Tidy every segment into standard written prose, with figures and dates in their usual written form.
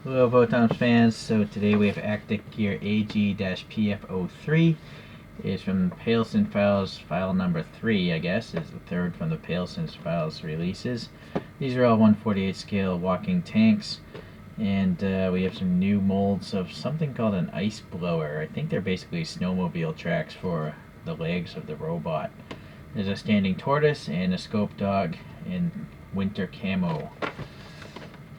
Hello VOTOMS fans, so today we have Actic Gear AG-PF03. It is from Pailsen files, file number 3 I guess, is the third from the Pailsen files releases. These are all 1/48 scale walking tanks, and we have some new molds of something called an ice blower. I think they're basically snowmobile tracks for the legs of the robot. There's a standing tortoise and a Scopedog in winter camo.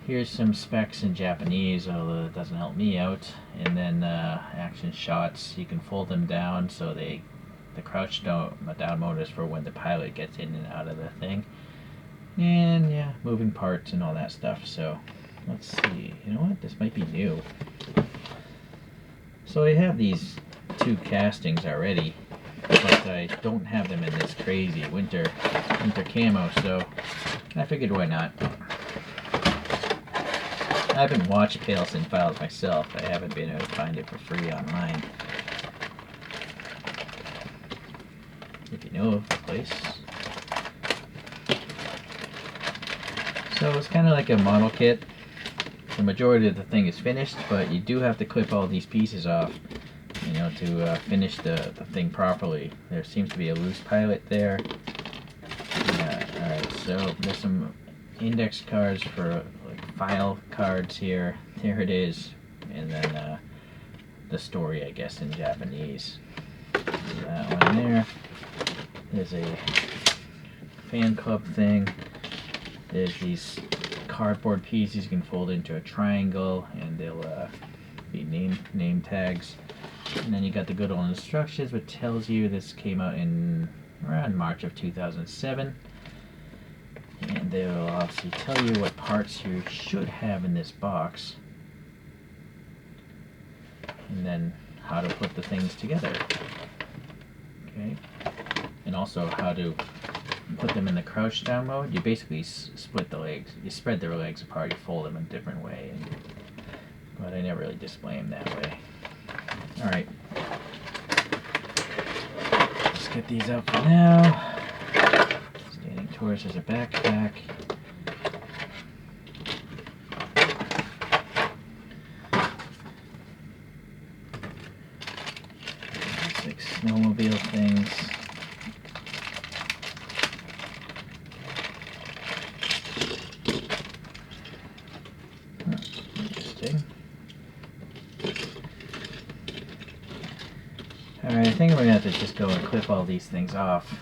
Here's some specs in Japanese, although it doesn't help me out. And then action shots, you can fold them down so the crouch down mode is for when the pilot gets in and out of the thing. And yeah, moving parts and all that stuff. So let's see, you know what, this might be new. So I have these two castings already, but I don't have them in this crazy winter camo, so I figured why not. I haven't watched Pailsen files myself. I haven't been able to find it for free online. If you know of the place. So it's kind of like a model kit. The majority of the thing is finished, but you do have to clip all these pieces off, you know, to finish the thing properly. There seems to be a loose pilot there. Alright, so there's some index cards for file cards here. There it is, and then the story, I guess, in Japanese. That one there. There's a fan club thing. There's these cardboard pieces you can fold into a triangle, and they'll be name tags. And then you got the good old instructions, which tells you this came out in around March of 2007. And they will obviously tell you what parts you should have in this box, and then how to put the things together. Okay, and also how to put them in the crouch down mode. You basically split the legs, you spread their legs apart, you fold them in a different way, but I never really display them that way. Alright, let's get these out for now. Tortoise as a backpack. It's like snowmobile things. Interesting. Alright, I think we're going to have to just go and clip all these things off.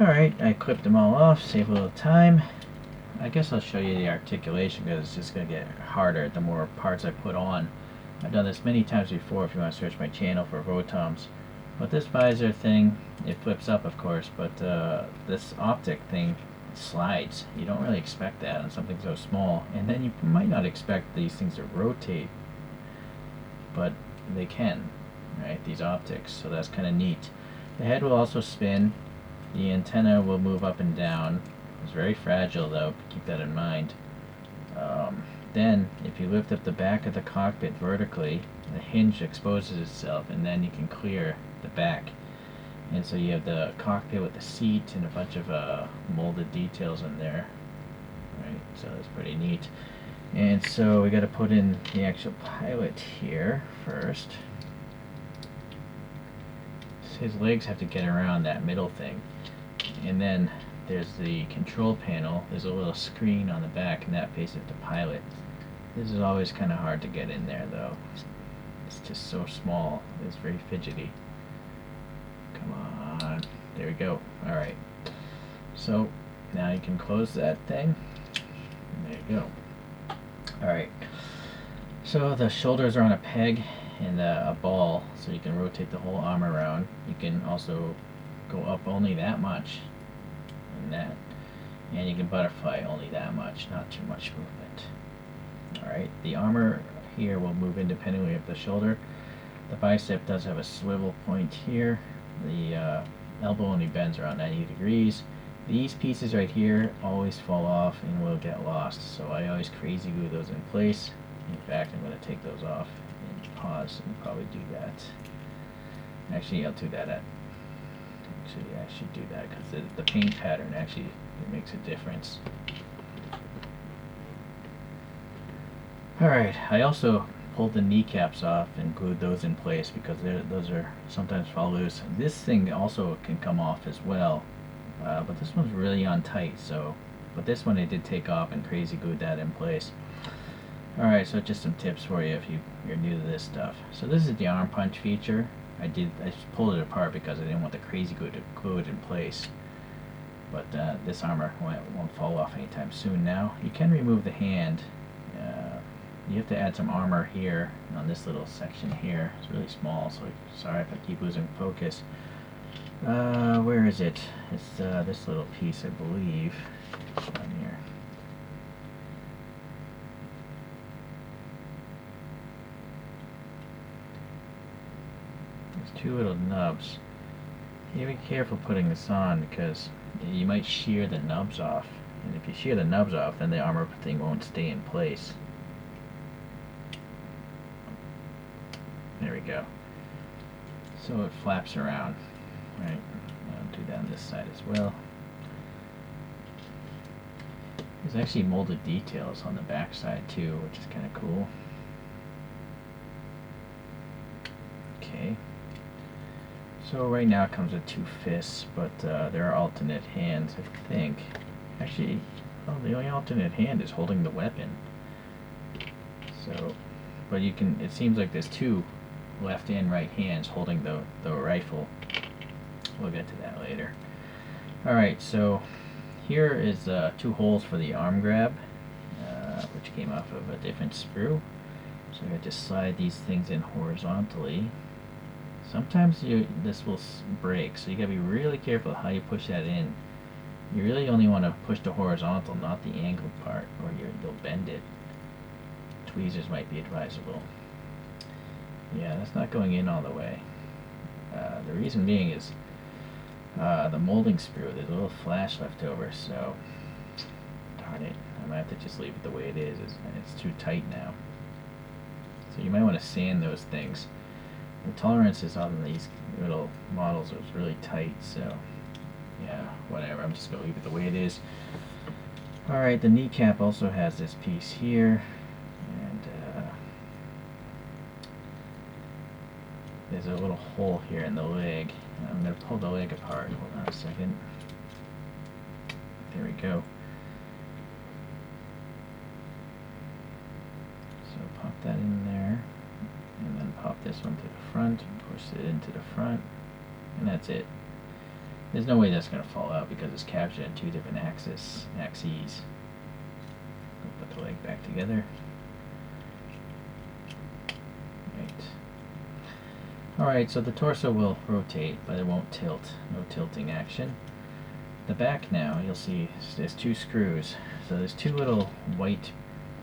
Alright, I clipped them all off, save a little time. I guess I'll show you the articulation because it's just going to get harder the more parts I put on. I've done this many times before if you want to search my channel for VOTOMS. But this visor thing, it flips up of course, but this optic thing slides. You don't really expect that on something so small. And then you might not expect these things to rotate, but they can, right? These optics, so that's kind of neat. The head will also spin. The antenna will move up and down. It's very fragile though, keep that in mind. Then, if you lift up the back of the cockpit vertically, the hinge exposes itself and then you can clear the back. And so you have the cockpit with the seat and a bunch of molded details in there. Right, so that's pretty neat. And so we got to put in the actual pilot here first. His legs have to get around that middle thing. And then there's the control panel. There's a little screen on the back, and that faces the pilot. This is always kind of hard to get in there though. It's just so small. It's very fidgety. Come on. There we go. Alright. So now you can close that thing. There you go. Alright. So the shoulders are on a peg and a ball, so you can rotate the whole arm around. You can also go up only that much, and that, and you can butterfly only that much, not too much movement. Alright, the armor here will move independently of the shoulder. The bicep does have a swivel point here. The elbow only bends around 90 degrees. These pieces right here always fall off and will get lost, so I always crazy glue those in place. In fact, I'm going to take those off and pause and probably do that. Actually, I'll do that I should do that because the paint pattern actually, it makes a difference. Alright, I also pulled the kneecaps off and glued those in place because those are sometimes fall loose. This thing also can come off as well, but this one's really on tight, so, but this one I did take off and crazy glued that in place. Alright, so just some tips for you if you're new to this stuff. So this is the arm punch feature. I just pulled it apart because I didn't want the crazy glue to glue it in place. But this armor won't fall off anytime soon now. You can remove the hand. You have to add some armor here on this little section here. It's really small, so sorry if I keep losing focus. Where is it? It's this little piece, I believe. Down here. There's two little nubs. You be careful putting this on because you might shear the nubs off. And if you shear the nubs off, then the armor thing won't stay in place. There we go. So it flaps around. Right. I'll do that on this side as well. There's actually molded details on the back side too, which is kind of cool. Okay. So right now it comes with two fists, but there are alternate hands, I think. Actually, oh, the only alternate hand is holding the weapon. So, but you can, it seems like there's two left and right hands holding the rifle. We'll get to that later. Alright, so here is two holes for the arm grab, which came off of a different sprue. So I just slide these things in horizontally. Sometimes this will break, so you gotta be really careful how you push that in. You really only want to push the horizontal, not the angled part, or you'll bend it. Tweezers might be advisable. Yeah, that's not going in all the way. The reason being is the molding sprue, there's a little flash left over, so darn it, I might have to just leave it the way it is, and it's too tight now. So you might want to sand those things. The tolerances on these little models is really tight, so yeah, whatever, I'm just going to leave it the way it is. Alright, the kneecap also has this piece here, and there's a little hole here in the leg. I'm going to pull the leg apart. Hold on a second. There we go. So pop that in there, and then pop this one to the front, push it into the front, and that's it. There's no way that's going to fall out because it's captured in two different axes. Put the leg back together. Right. Alright, so the torso will rotate, but it won't tilt. No tilting action. The back now, you'll see there's two screws. So there's two little white,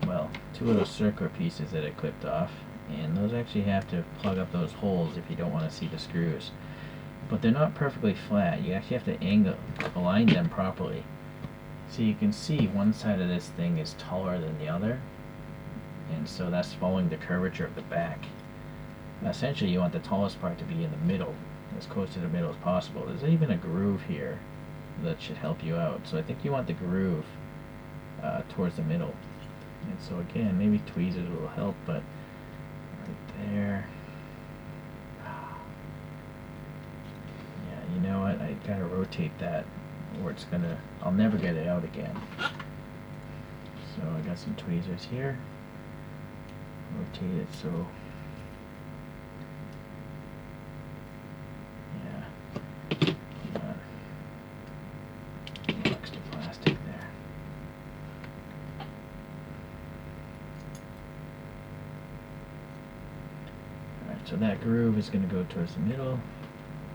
well, two little circular pieces that it clipped off. And those actually have to plug up those holes if you don't want to see the screws. But they're not perfectly flat. You actually have to align them properly. So you can see one side of this thing is taller than the other, and so that's following the curvature of the back. Essentially you want the tallest part to be in the middle, as close to the middle as possible. There's even a groove here that should help you out. So I think you want the groove towards the middle. And so again, maybe tweezers will help, but right there. You know what, I gotta rotate that or it's gonna, I'll never get it out again. So I got some tweezers here. Rotate it so, yeah, extra plastic there. Alright, so that groove is gonna go towards the middle.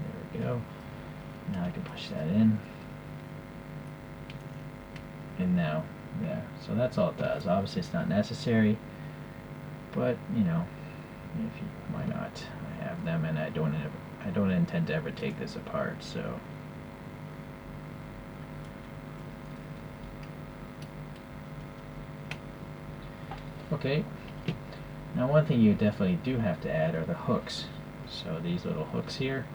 There we go. Now I can push that in. And now, yeah, so that's all it does. Obviously it's not necessary, but you know, why not? I have them, and I don't intend to ever take this apart, so. Okay, now one thing you definitely do have to add are the hooks. So these little hooks here,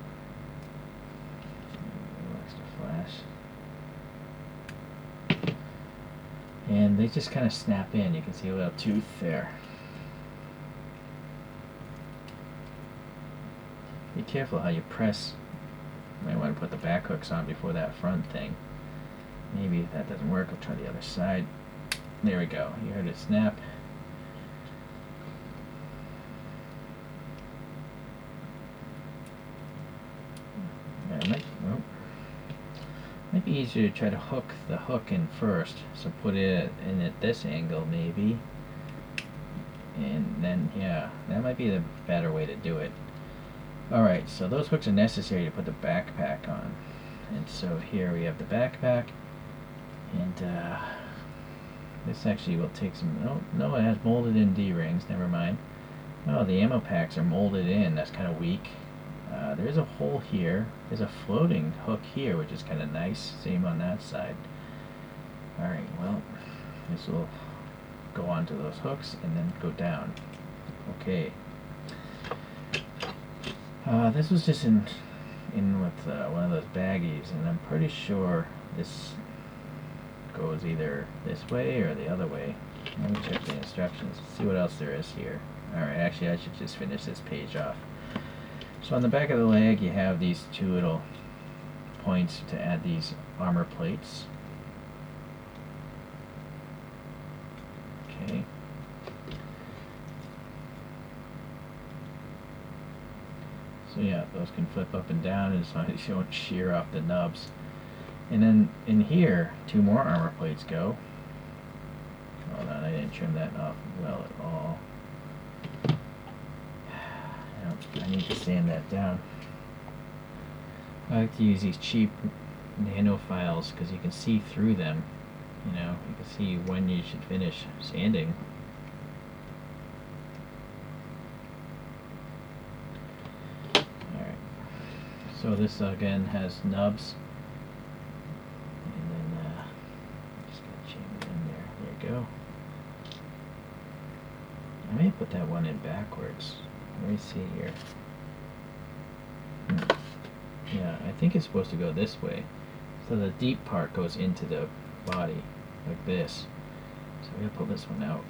and they just kind of snap in. You can see a little tooth there. be careful how you press. You might want to put the back hooks on before that front thing. Maybe if that doesn't work, I'll try the other side. There we go. You heard it snap. Might be easier to try to hook the hook in first. So put it in at this angle maybe. And then, yeah, that might be the better way to do it. Alright, so those hooks are necessary to put the backpack on. And so here we have the backpack. And this actually will take some... Oh, no, it has molded in D-rings. Never mind. Oh, the ammo packs are molded in. That's kind of weak. There's a hole here. There's a floating hook here, which is kind of nice. Same on that side. Alright, well, this will go onto those hooks and then go down. Okay. This was just in with one of those baggies, and I'm pretty sure this goes either this way or the other way. Let me check the instructions, see what else there is here. Alright, actually I should just finish this page off. So on the back of the leg you have these two little points to add these armor plates. Okay. So yeah, those can flip up and down as long as you don't shear off the nubs. And then in here, two more armor plates go. Hold on, I didn't trim that off well at all. I need to sand that down. I like to use these cheap nano files because you can see through them. You know, you can see when you should finish sanding. Alright, so this again has nubs. And then just gonna chamber it in there. There you go. I may put that one in backwards. Let me see here. Yeah, I think it's supposed to go this way. So the deep part goes into the body, like this. So we're gonna pull this one out.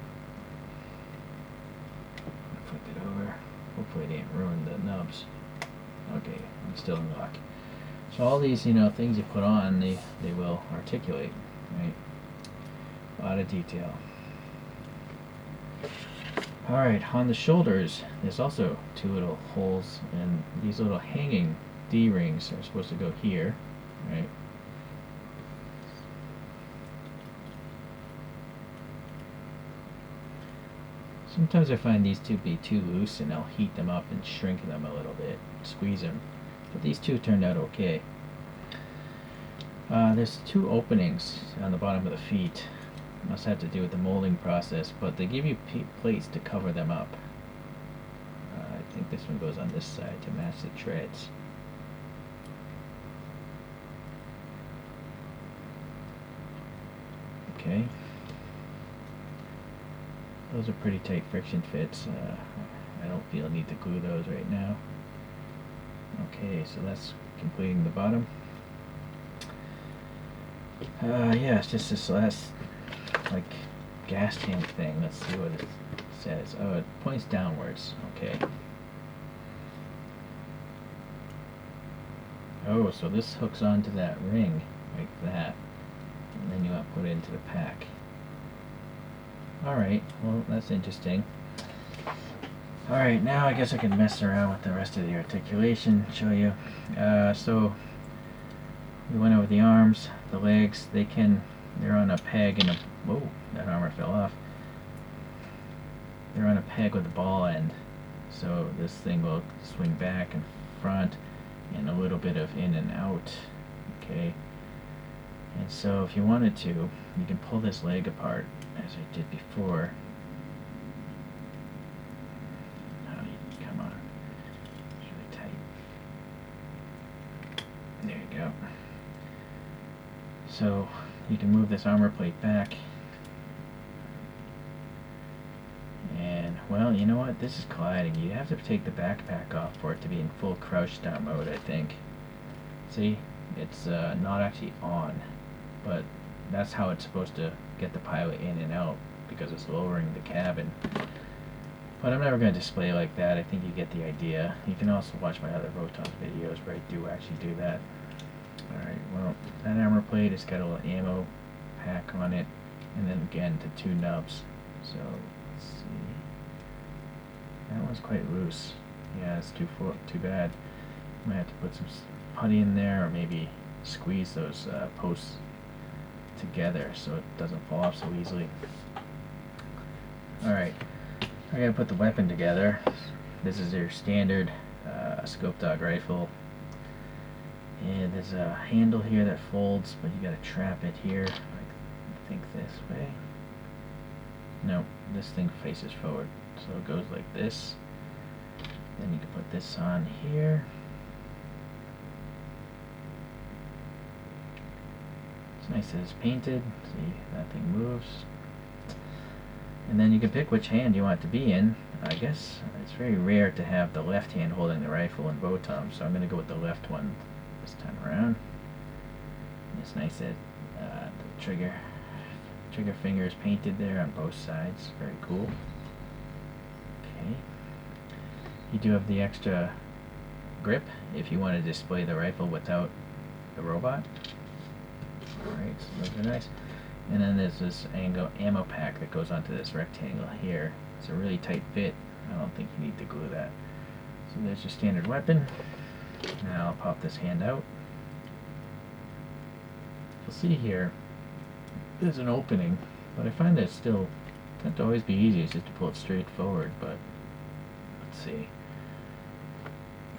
Flip it over. Hopefully it didn't ruin the nubs. Okay, I'm still in luck. So all these, you know, things you put on, they will articulate, right? A lot of detail. Alright, on the shoulders, there's also two little holes, and these little hanging D-rings are supposed to go here, right? Sometimes I find these to be too loose, and I'll heat them up and shrink them a little bit, squeeze them. But these two turned out okay. There's two openings on the bottom of the feet. Must have to do with the molding process, but they give you plates to cover them up. I think this one goes on this side to match the treads. Okay. Those are pretty tight friction fits. I don't feel a need to glue those right now. Okay, so that's completing the bottom. Yeah, it's just this last like gas tank thing. Let's see what it says. Oh, it points downwards. Okay. Oh, so this hooks onto that ring like that, and then you want to put it into the pack. Alright, well that's interesting. Alright, now I guess I can mess around with the rest of the articulation, show you. So we went over the arms, the legs. They're on a peg and a... Whoa, that armor fell off. They're on a peg with a ball end, so this thing will swing back and front and a little bit of in and out. Okay, and so if you wanted to, you can pull this leg apart as I did before. Come on, it's really tight. There you go. So you can move this armor plate back, and well, you know what, this is colliding. You have to take the backpack off for it to be in full crouch down mode, I think. See, it's not actually on, but that's how it's supposed to get the pilot in and out, because it's lowering the cabin. But I'm never going to display like that. I think you get the idea. You can also watch my other VOTOMS videos where I do actually do that. Alright, well, that armor plate has got a little ammo pack on it, and then again the two nubs. So, let's see. That one's quite loose. Yeah, it's too bad. Might have to put some putty in there, or maybe squeeze those posts together so it doesn't fall off so easily. Alright, I gotta put the weapon together. This is your standard Scopedog rifle. And there's a handle here that folds, but you gotta trap it here. I think this way. No, this thing faces forward, so it goes like this. Then you can put this on here. It's nice that it's painted. See, that thing moves. And then you can pick which hand you want it to be in. I guess it's very rare to have the left hand holding the rifle in VOTOMS, so I'm going to go with the left one this time around. It's nice that the trigger finger is painted there on both sides. Very cool. Okay. You do have the extra grip if you want to display the rifle without the robot. Alright, so those are nice. And then there's this ammo pack that goes onto this rectangle here. It's a really tight fit. I don't think you need to glue that. So there's your standard weapon. Now I'll pop this hand out. You'll see here, there's an opening, but I find that it's still not to always be easy. It's just to pull it straight forward, but let's see.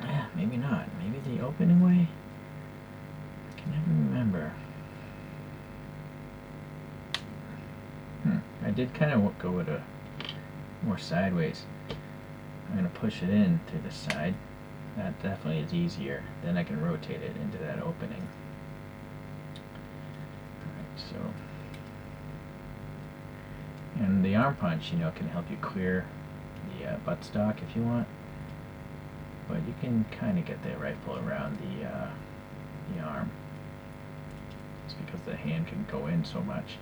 Yeah, maybe not. Maybe the opening way? I can never remember. I did kind of go with a more sideways. I'm going to push it in through the side. That definitely is easier. Then I can rotate it into that opening. Alright, so. And the arm punch, you know, can help you clear the buttstock if you want. But you can kind of get the rifle around the arm. It's because the hand can go in so much.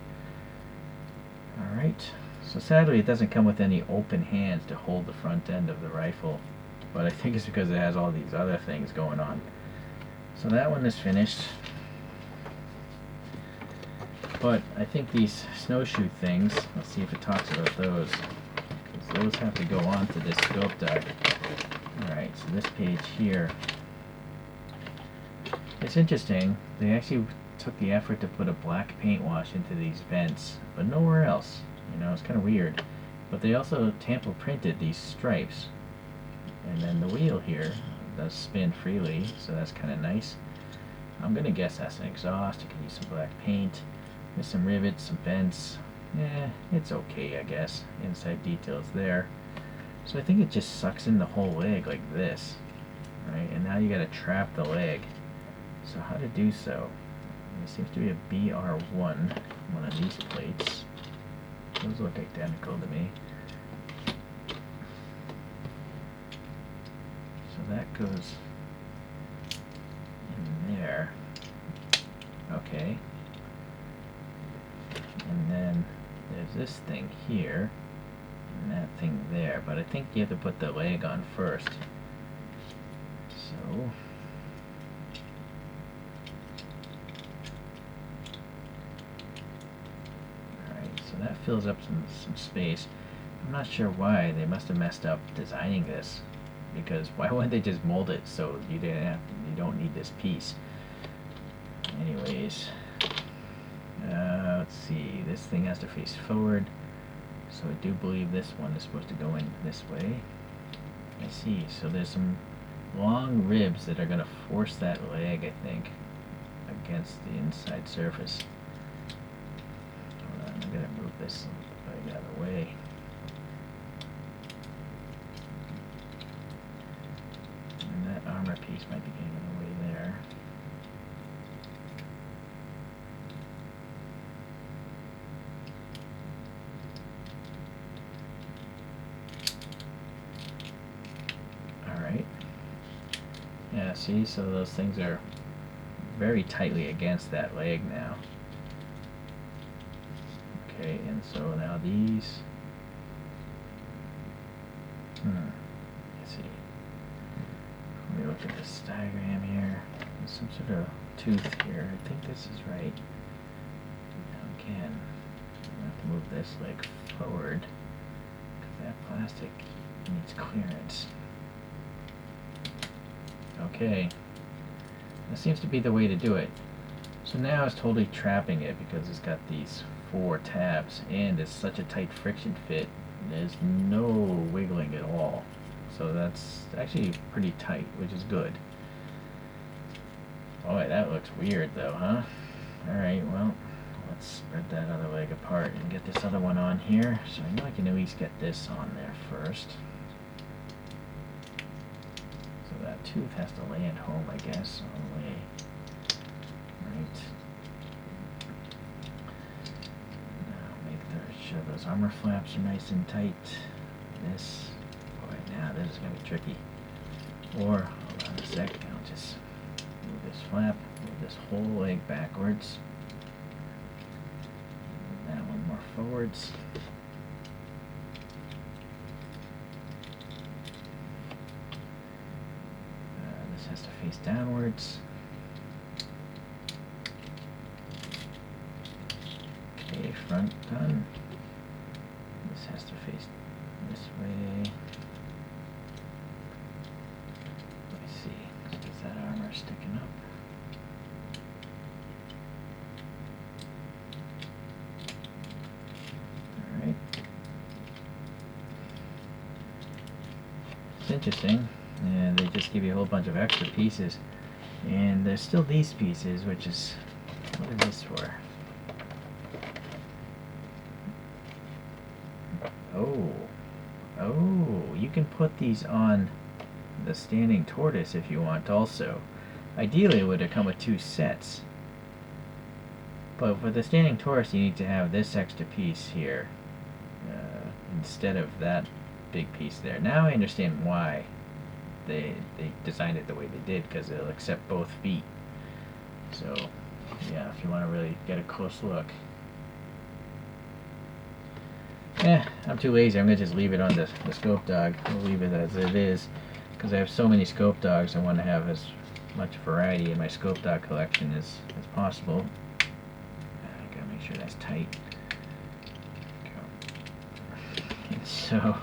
Alright, so sadly it doesn't come with any open hands to hold the front end of the rifle, but I think it's because it has all these other things going on. So that one is finished. But I think these snowshoe things, let's see if it talks about those, because those have to go on to this Scopedog. Alright, so this page here, it's interesting, they actually took the effort to put a black paint wash into these vents, but nowhere else. You know, it's kind of weird. But they also tamper printed these stripes. And then the wheel here does spin freely, so that's kind of nice. I'm going to guess that's an exhaust. You can use some black paint. There's some rivets, some vents. Yeah, it's okay, I guess. Inside details there. So I think it just sucks in the whole leg like this. Right? And now you got to trap the leg. So how to do so? There seems to be a BR1, one of these plates. Those look identical to me. So that goes in there. Okay. And then there's this thing here, and that thing there, but I think you have to put the leg on first. So that fills up some space. I'm not sure why. They must have messed up designing this, because why wouldn't they just mold it so you don't need this piece? Anyways, let's see. This thing has to face forward, so I do believe this one is supposed to go in this way. I see. So there's some long ribs that are going to force that leg, I think, against the inside surface. I'm going to move this leg out of the way. And that armor piece might be getting in the way there. Alright. Yeah, see, so those things are very tightly against that leg now. Okay, and so now these look at this diagram here. There's some sort of tooth here. I think this is right. Now again, I'm going to have to move this leg forward because that plastic needs clearance. Okay, that seems to be the way to do it. So now it's totally trapping it because it's got these 4 tabs and it's such a tight friction fit. There's no wiggling at all. So that's actually pretty tight, which is good. Boy, that looks weird though, huh? Alright, well, let's spread that other leg apart and get this other one on here. So I know I can at least get this on there first. So that tooth has to land home, I guess, on the way. Right. Now make sure those armor flaps are nice and tight. This, boy, now this is going to be tricky. Or, hold on a sec, I'll just move this flap, move this whole leg backwards. Move that one more forwards. This has to face downwards. Okay, front done. This has to face this way. Let's see, is that armor sticking up? Alright. It's interesting. And they just give you a whole bunch of extra pieces. And there's still these pieces, which is, what is this for? Oh, you can put these on the standing tortoise if you want also. Ideally it would have come with 2 sets. But for the standing tortoise you need to have this extra piece here instead of that big piece there. Now I understand why they designed it the way they did, because it'll accept both feet. So yeah, if you want to really get a close look. I'm too lazy. I'm going to just leave it on the Scopedog. I'll leave it as it is because I have so many Scopedogs. I want to have as much variety in my Scopedog collection as possible. I got to make sure that's tight. So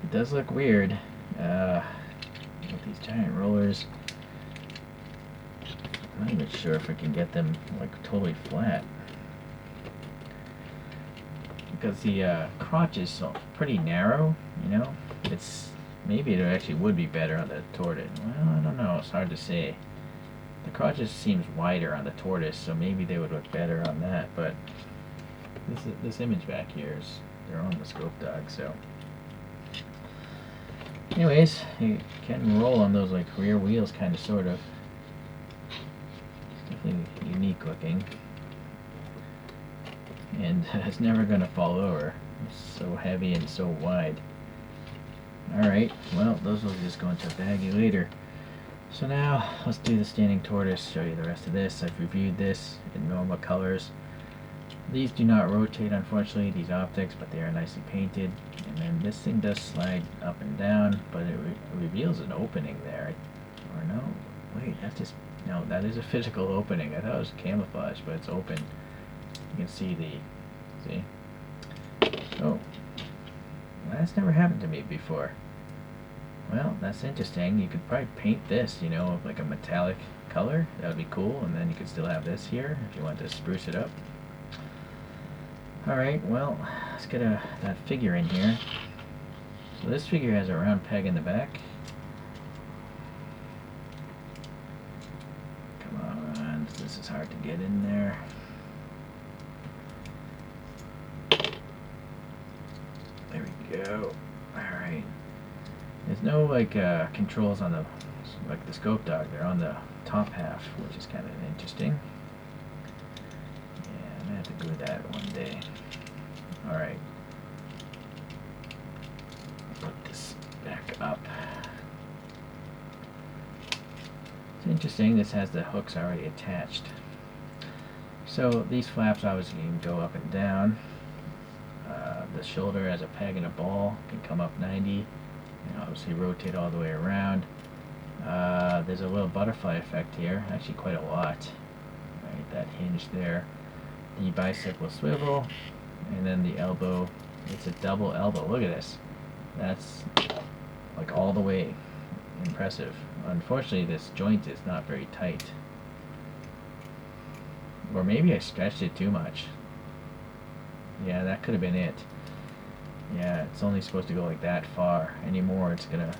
it does look weird with these giant rollers. I'm not even sure if I can get them like totally flat. Because the crotch is pretty narrow, you know. It's maybe it actually would be better on the tortoise. Well, I don't know. It's hard to say. The crotch just seems wider on the tortoise, so maybe they would look better on that. But this image back here is they're on the Scopedog, so. Anyways, you can roll on those like rear wheels, kind of, sort of. It's definitely unique looking. And it's never going to fall over. It's so heavy and so wide. Alright, well, those will just go into a baggie later. So now, let's do the standing tortoise, show you the rest of this. I've reviewed this in normal colors. These do not rotate, unfortunately, these optics, but they are nicely painted. And then this thing does slide up and down, but it reveals an opening there. Or no, wait, that's just, no, that is a physical opening. I thought it was camouflage, but it's open. You can see see? Oh, well, that's never happened to me before. Well, that's interesting. You could probably paint this, you know, like a metallic color. That would be cool, and then you could still have this here if you want to spruce it up. Alright, well, let's get that figure in here. So this figure has a round peg in the back. Come on, this is hard to get in there. There we go. Alright. There's no like controls on the Scopedog. They're on the top half, which is kind of interesting. Yeah, I'm gonna have to do that one day. Alright. Put this back up. It's interesting, this has the hooks already attached. So these flaps obviously can go up and down. The shoulder as a peg and a ball can come up 90. And obviously rotate all the way around. There's a little butterfly effect here, actually quite a lot. Right, that hinge there. The bicep will swivel, and then the elbow, it's a double elbow. Look at this. That's like all the way. Impressive. Unfortunately, this joint is not very tight. Or maybe I stretched it too much. Yeah, that could have been it. Yeah, it's only supposed to go like that far. Any more, it's gonna,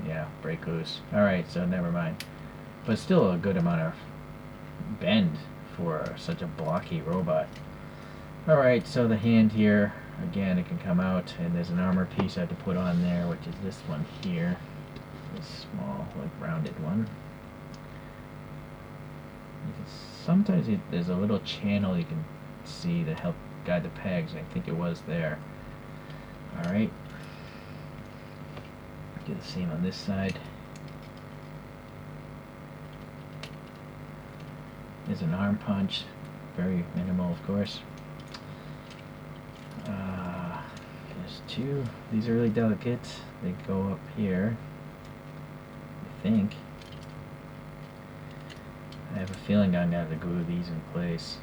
yeah, break loose. Alright, so never mind. But still a good amount of bend for such a blocky robot. Alright, so the hand here, again, it can come out, and there's an armor piece I have to put on there, which is this one here. This small, like, rounded one. Sometimes there's a little channel you can see to help guide the pegs. I think it was there. Alright. Do the same on this side. There's an arm punch. Very minimal, of course. There's two. These are really delicate. They go up here, I think. I have a feeling I'm going to have to glue these in place.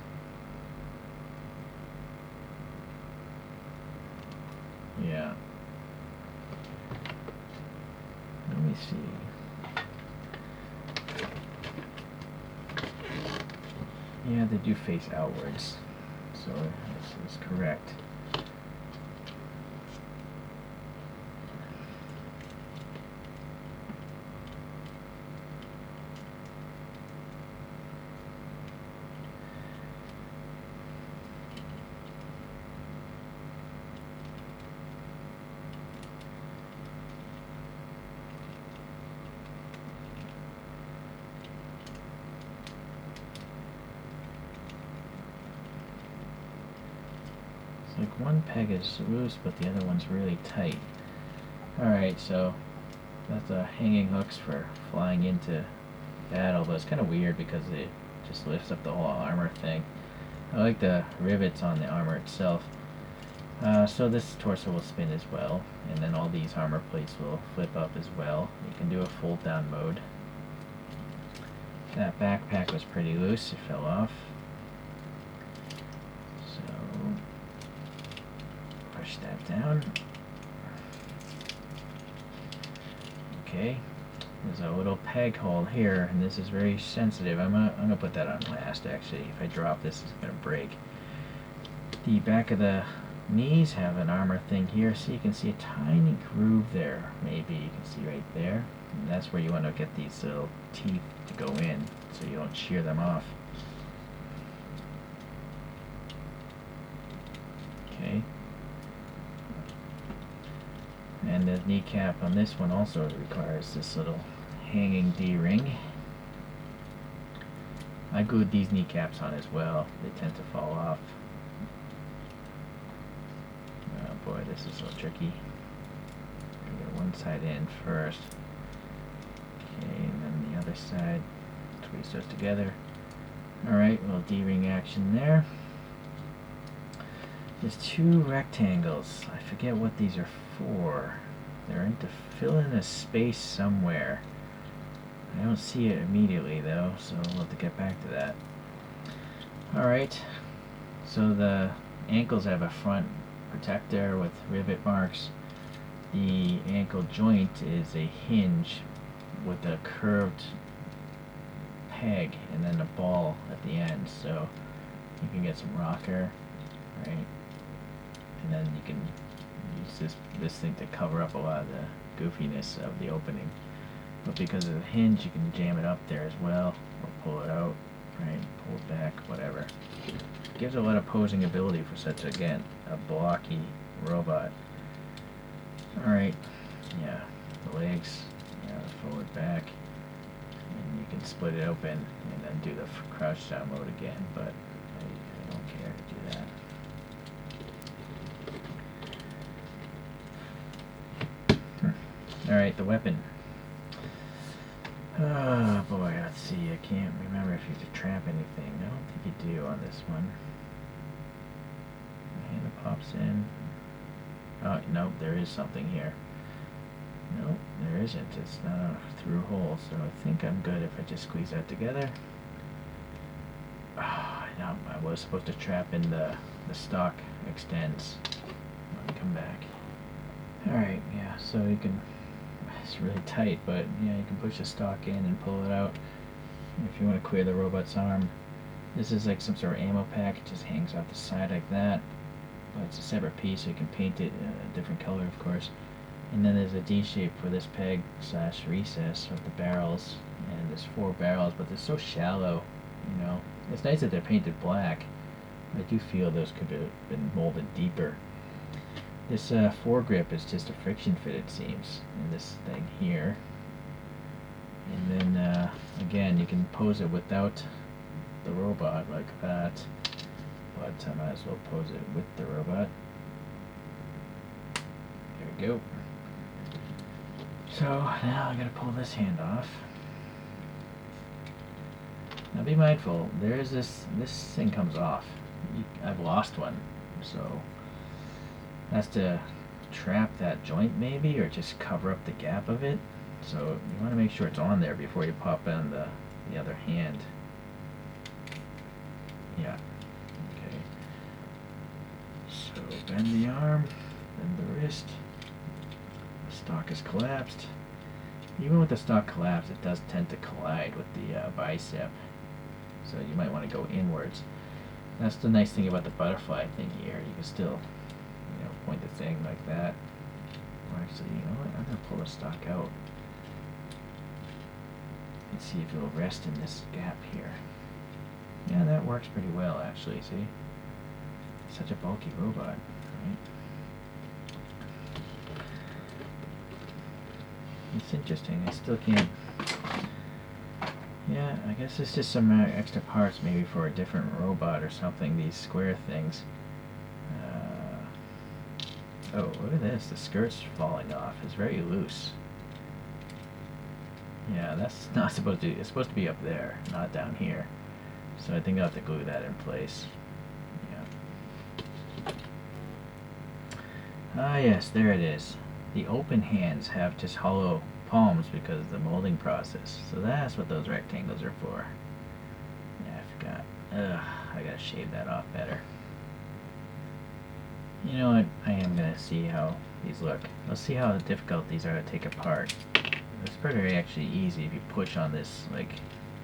Yeah. Let me see. Yeah, they do face outwards. So this is correct. Like one peg is loose, but the other one's really tight. Alright, so that's hanging hooks for flying into battle, but it's kind of weird because it just lifts up the whole armor thing. I like the rivets on the armor itself. So this torso will spin as well, and then all these armor plates will flip up as well. You can do a fold down mode. That backpack was pretty loose, it fell off. Push that down. Okay, there's a little peg hole here, and this is very sensitive. I'm gonna put that on last. Actually, if I drop this, it's gonna break. The back of the knees have an armor thing here, so you can see a tiny groove there. Maybe you can see right there. And that's where you want to get these little teeth to go in, so you don't shear them off. Okay. And the kneecap on this one also requires this little hanging D-ring. I glued these kneecaps on as well. They tend to fall off. Oh boy, this is so tricky. Get one side in first. Okay, and then the other side. Twist those together. Alright, little D-ring action there. There's two rectangles. I forget what these are for. They're in to fill in a space somewhere. I don't see it immediately though, so we'll have to get back to that. Alright, so the ankles have a front protector with rivet marks. The ankle joint is a hinge with a curved peg and then a ball at the end, so you can get some rocker, right? And then you can use this thing to cover up a lot of the goofiness of the opening. But because of the hinge, you can jam it up there as well, or pull it out, right? Pull it back, whatever. Gives a lot of posing ability for such, again, a blocky robot. Alright, yeah, the legs, yeah, forward, back, and you can split it open and then do the crouch down mode again, but I don't care to do that. Alright, the weapon. Oh boy, let's see, I can't remember if you have to trap anything. I don't think you do on this one. The handle pops in. Oh, no, there is something here. Nope, there isn't. It's not a through hole, so I think I'm good if I just squeeze that together. No, I was supposed to trap in the stock extends. Let me come back. Alright, yeah, so you can, it's really tight, but yeah, you can push the stock in and pull it out if you want to clear the robot's arm. This is like some sort of ammo pack. It just hangs off the side like that, but it's a separate piece, so you can paint it a different color, of course. And then there's a D shape for this peg slash recess of the barrels, and there's 4 barrels, but they're so shallow, you know. It's nice that they're painted black. I do feel those could have been molded deeper. This foregrip is just a friction fit, it seems, in this thing here. And then again, you can pose it without the robot like that, but I might as well pose it with the robot. There we go. So now I gotta pull this hand off. Now be mindful, there is this thing comes off. I've lost one, so that's to trap that joint maybe, or just cover up the gap of it. So you want to make sure it's on there before you pop in the other hand. Yeah. Okay. So bend the arm, bend the wrist. The stock is collapsed. Even with the stock collapsed, it does tend to collide with the bicep. So you might want to go inwards. That's the nice thing about the butterfly thing here. You can still, you know, point the thing like that. Or actually, you know what? I'm going to pull the stock out and see if it'll rest in this gap here. Yeah, that works pretty well, actually. See? Such a bulky robot, right? It's interesting. I still can't. Yeah, I guess it's just some extra parts maybe for a different robot or something, these square things. Oh, look at this. The skirt's falling off. It's very loose. Yeah, that's not supposed to... It's supposed to be up there, not down here. So I think I'll have to glue that in place. Yeah. Ah, yes, there it is. The open hands have just hollow palms because of the molding process. So that's what those rectangles are for. Yeah, I forgot. Ugh, I gotta shave that off better. You know what? I am gonna see how these look. Let's see how difficult these are to take apart. It's pretty actually easy if you push on this like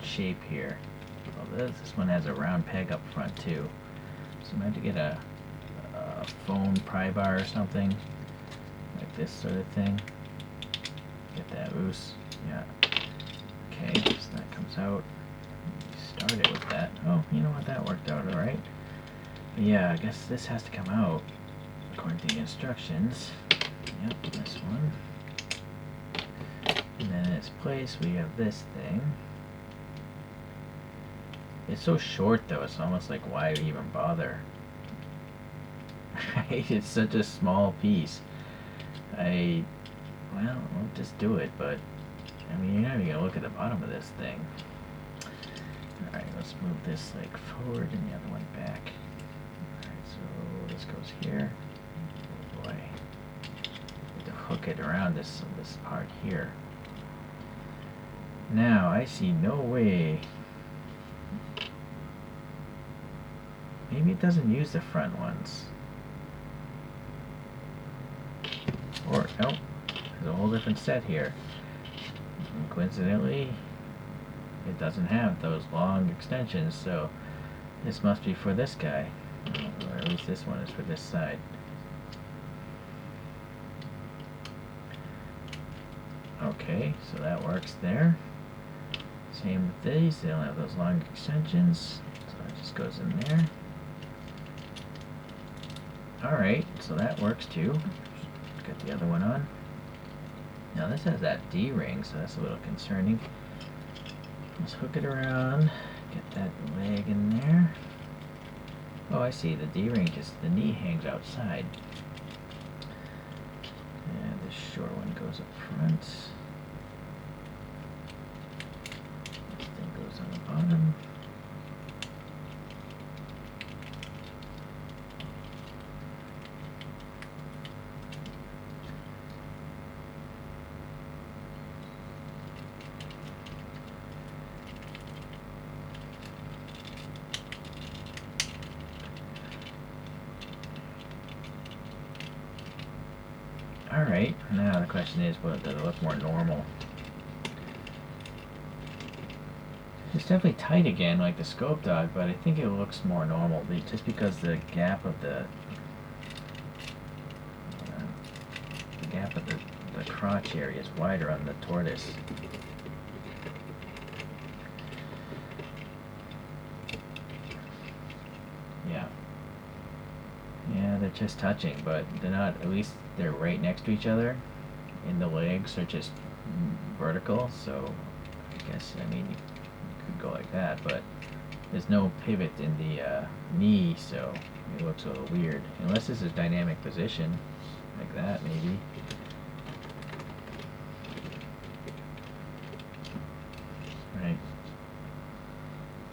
shape here. Well, this one has a round peg up front too. So I'm gonna have to get a phone pry bar or something like this sort of thing. Get that loose. Yeah. Okay, so that comes out. Start it with that. Oh, you know what? That worked out alright. Yeah, I guess this has to come out according to the instructions. Yep, this one. And then in its place we have this thing. It's so short though, it's almost like why even bother? Right? It's such a small piece. Well, I'll just do it, but I mean, you're not even gonna look at the bottom of this thing. Alright, let's move this leg forward and the other one back. Alright, so this goes here. Oh boy. I have to hook it around this part here. Now, I see no way. Maybe it doesn't use the front ones. Or, no, there's a whole different set here. And coincidentally, it doesn't have those long extensions, so this must be for this guy. Or at least this one is for this side. Okay, so that works there. Same with these, they don't have those long extensions, so it just goes in there. Alright, so that works too. Got the other one on. Now this has that D-ring, so that's a little concerning. Let's hook it around, get that leg in there. Oh, I see, the D-ring, just the knee hangs outside. And this short one goes up front. This thing goes on the bottom. Alright, now the question is, well, does it look more normal? It's definitely tight again, like the Scopedog, but I think it looks more normal, just because the gap of the crotch area is wider on the Tortoise. Yeah, they're just touching, but they're not, at least they're right next to each other, and the legs are just vertical, so I guess, I mean, you could go like that, but there's no pivot in the knee, so it looks a little weird. Unless this is dynamic position, like that, maybe. Right.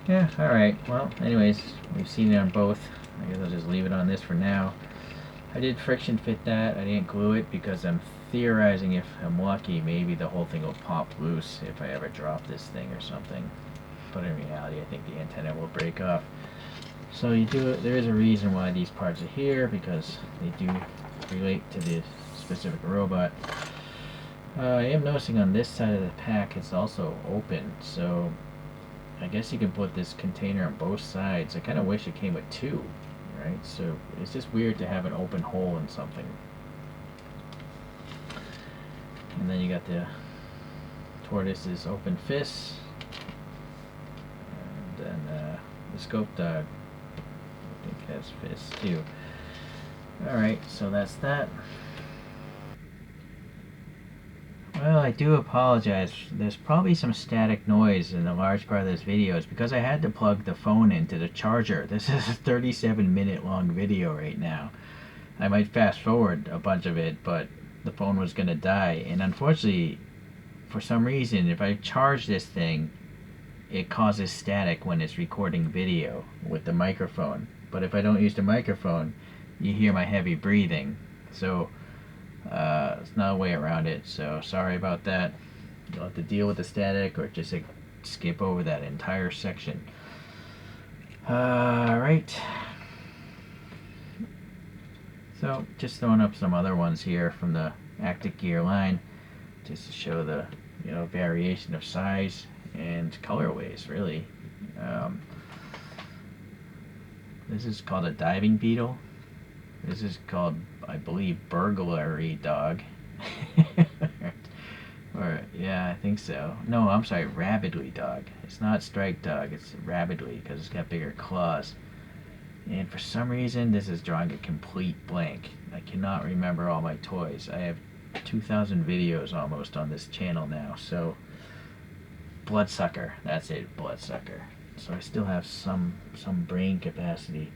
Yeah, alright. Well, anyways, we've seen it on both. I guess I'll just leave it on this for now. I did friction fit that. I didn't glue it because I'm theorizing, if I'm lucky, maybe the whole thing will pop loose if I ever drop this thing or something. But in reality, I think the antenna will break off. So there is a reason why these parts are here, because they do relate to the specific robot. I am noticing on this side of the pack it's also open, so I guess you can put this container on both sides. I kind of wish it came with two, right? So it's just weird to have an open hole in something. And then you got the Tortoise's open fists, and then the Scopedog, I think, has fists too. Alright, so that's that. Well, I do apologize. There's probably some static noise in a large part of this video. It's because I had to plug the phone into the charger. This is a 37-minute long video right now. I might fast forward a bunch of it, but the phone was going to die. And unfortunately, for some reason, if I charge this thing, it causes static when it's recording video with the microphone. But if I don't use the microphone, you hear my heavy breathing. So it's not a way around it, so sorry about that. You'll have to deal with the static or just skip over that entire section. Right. So just throwing up some other ones here from the Actic gear line, just to show the variation of size and colorways, really. This is called a diving beetle. This is called, I believe, burglary dog. Or, yeah, I think so. No, I'm sorry, rabidly dog. It's not strike dog, it's rabidly, because it's got bigger claws. And for some reason, this is drawing a complete blank. I cannot remember all my toys. I have 2,000 videos almost on this channel now, so bloodsucker, that's it, bloodsucker. So I still have some brain capacity.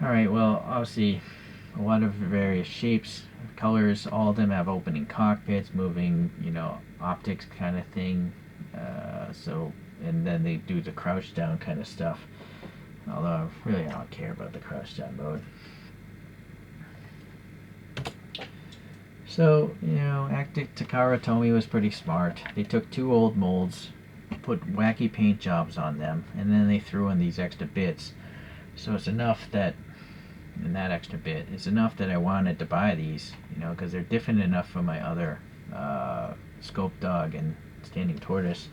Alright, well, obviously a lot of various shapes, colors, all of them have opening cockpits, moving, optics kind of thing. And then they do the crouch down kind of stuff. Although really I don't care about the crouch down mode. So, Actic Takara Tomy was pretty smart. They took two old molds, put wacky paint jobs on them, and then they threw in these extra bits. So it's enough that, and that extra bit is enough that I wanted to buy these, because they're different enough from my other Scopedog and Standing Tortoise.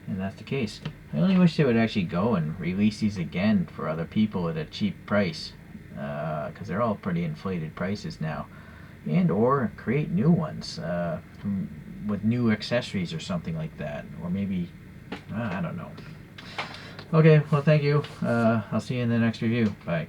And that's the case. I only wish they would actually go and release these again for other people at a cheap price, because they're all pretty inflated prices now. And or create new ones with new accessories or something like that. Or maybe, I don't know. Okay, well, thank you. I'll see you in the next review. Bye.